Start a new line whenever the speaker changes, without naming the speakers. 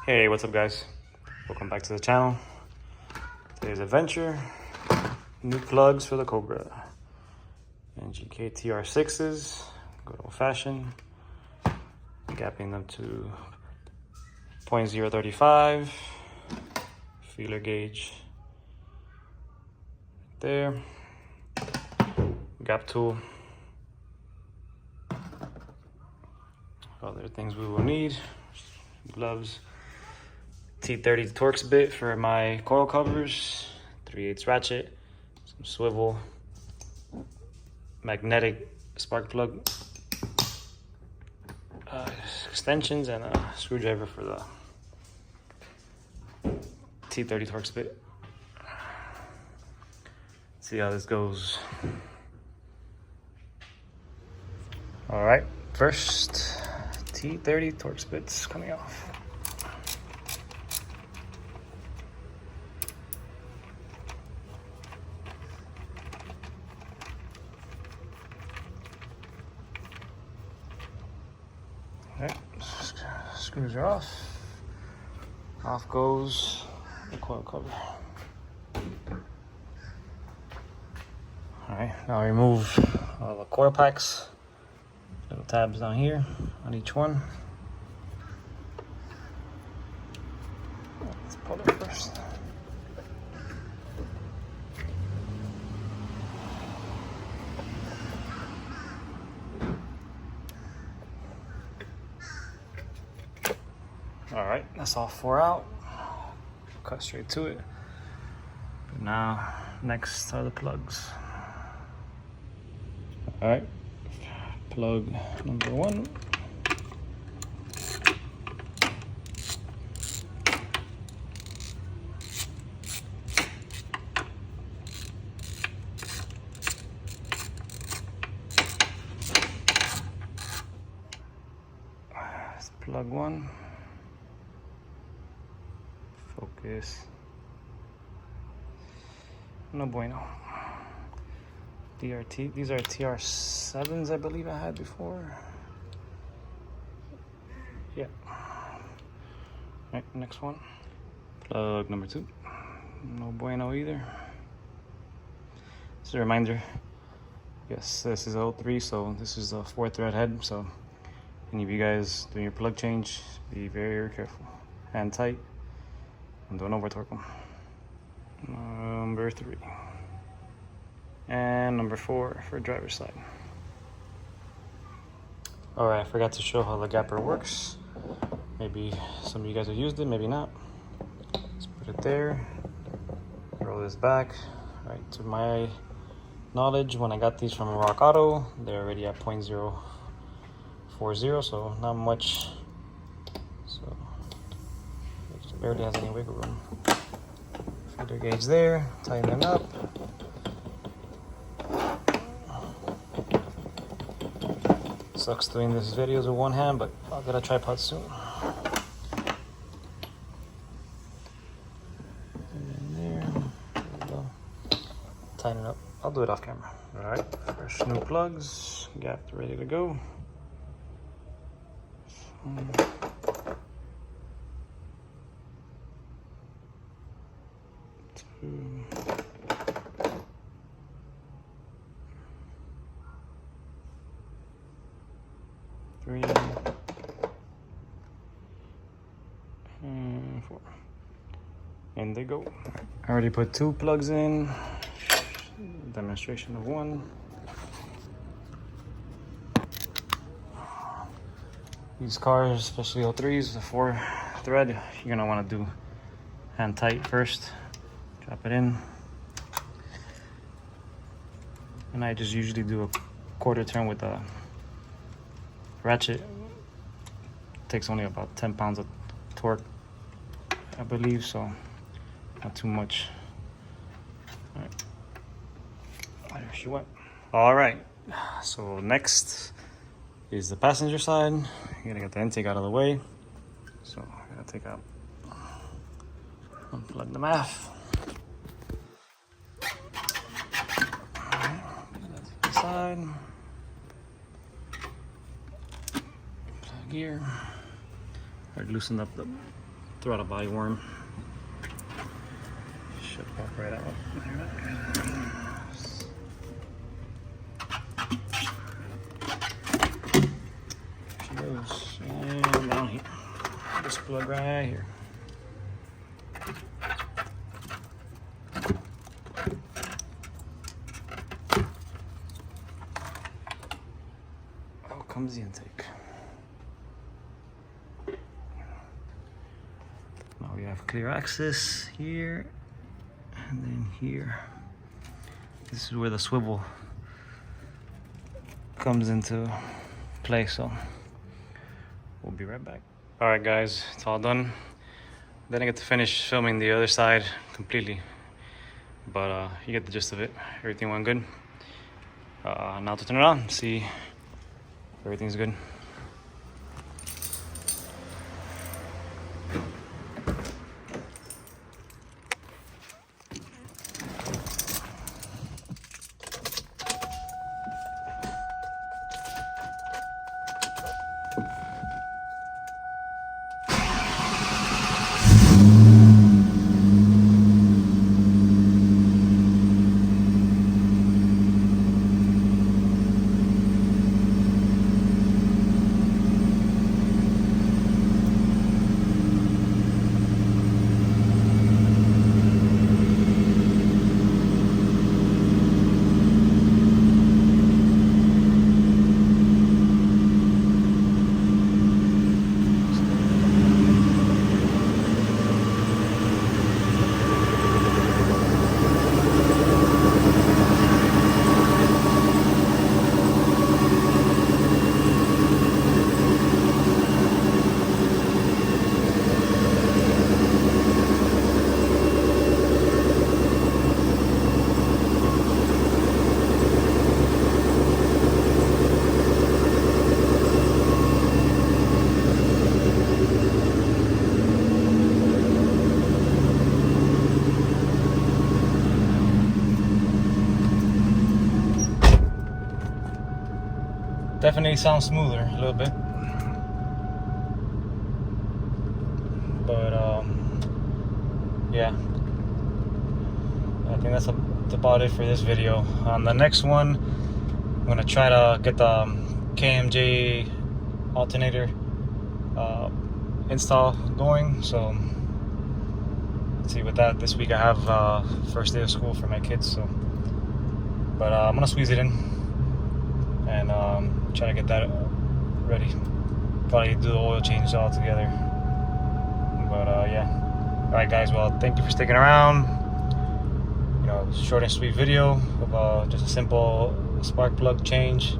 Hey, what's up guys? Welcome back to the channel. Today's adventure, new plugs for the Cobra. NGK TR6s, good old fashioned. Gapping them to 0.035. Feeler gauge there. Gap tool. Other things we will need. Gloves. T30 Torx bit for my coil covers, 3/8 ratchet, some swivel, magnetic spark plug, extensions, and a screwdriver for the T30 Torx bit. Let's see how this goes. All right, first T30 Torx bits coming off. Alright, screws are off. Off goes the coil cover. Alright, now remove all the coil packs. Little tabs down here on each one. Let's pull it first. All right, that's all 4 out. Cut straight to it. But now, next are the plugs. All right, plug number 1. That's plug 1. Focus. No bueno. DRT. These are TR7s, I believe I had before. Yeah. Right, next one. Plug number 2. No bueno either. Just a reminder. Yes, this is 03, so this is the 4 thread head. So, any of you guys doing your plug change, be very careful. Hand tight. And don't over torque them. Number 3. And number 4 for driver's side. Alright, I forgot to show how the gapper works. Maybe some of you guys have used it, maybe not. Let's put it there. Roll this back. Alright, to my knowledge, when I got these from Rock Auto, they're already at 0.040, so not much. So it barely has any wiggle room. Feeder gauge there, tighten it up. Sucks doing these videos with one hand, but I'll get a tripod soon. And there we go. Tighten it up. I'll do it off camera. All right, fresh new plugs, gapped, ready to go. Three, and 4. And they go. I already put 2 plugs in. Demonstration of 1. These cars, especially 03s, the 4 thread, you're gonna want to do hand tight first. Drop it in. And I just usually do a quarter turn with a ratchet. Takes only about 10 pounds of torque, I believe, so not too much. All right. There she went. All right, so next is the passenger side. You're gonna get the intake out of the way. So I'm gonna take out, unplug the MAF. Side. Plug here. I loosened up the throw out a body worm. Should pop right out. She goes. And down here. This plug right here. Out comes the intake. Now we have clear access here and then here. This is where the swivel comes into play, so we'll be right back. All right, guys, it's all done. Didn't get to finish filming the other side completely, but you get the gist of it. Everything went good. Now to turn it on, see if everything's good. Definitely sounds smoother a little bit, but yeah, I think that's about it for this video. On the next one, I'm gonna try to get the KMJ alternator install going. So let's see with that. This week I have first day of school for my kids, so but I'm gonna squeeze it in and try to get that ready. Probably do the oil change all together. But yeah. Alright guys, well, thank you for sticking around. You know, short and sweet video of just a simple spark plug change.